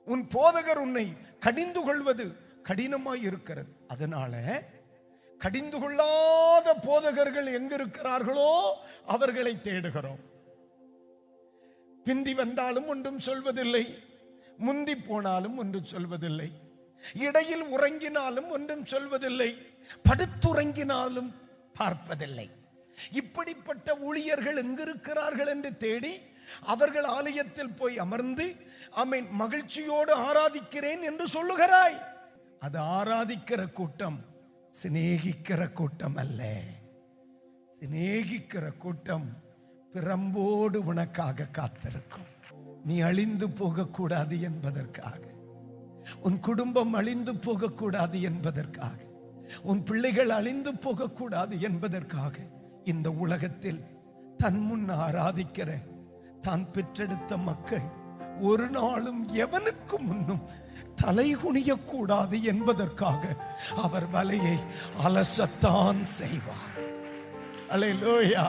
உன் போதகர் உன்னை கடிந்து கொள்வது கடினமாய் இருக்கிறது. அதனால கடிந்து கொள்ளாத போதகர்கள் எங்க இருக்கிறார்களோ அவர்களை தேடுகிறோம். பிந்தி வந்தாலும் ஒன்றும் சொல்வதில்லை, முந்தி போனாலும் ஒன்றும் சொல்வதில்லை, இடையில் உறங்கினாலும் ஒன்றும் சொல்வதில்லை, படுத்துறங்கினாலும் பார்ப்பதில்லை. இப்படிப்பட்ட ஊழியர்கள் எங்கிருக்கிறார்கள் என்று தேடி அவர்கள் ஆலயத்தில் போய் அமர்ந்து ஆமென் மகிழ்ச்சியோடு ஆராதிக்கிறேன் என்று சொல்லுகிறாய். அது ஆராதிக்கிற கூட்டம், சிநேகிக்கிற கூட்டம் அல்ல. சிநேகிக்கிற கூட்டம் பிரம்போடு உனக்காக காத்திருக்கும். நீ அழிந்து போகக்கூடாது என்பதற்காக, உன் குடும்பம் அழிந்து போகக்கூடாது என்பதற்காக, உன் பிள்ளைகள் அழிந்து போகக்கூடாது என்பதற்காக இந்த உலகத்தில் தன் முன் ஆராதிக்கிற தான் பெற்றெடுத்த மக்கள் ஒரு நாளும் எவனுக்கு முன்னும் தலை குனியக்கூடாது என்பதற்காக அவர் வலையை அலசத்தான் செய்வார். அல்லேலூயா.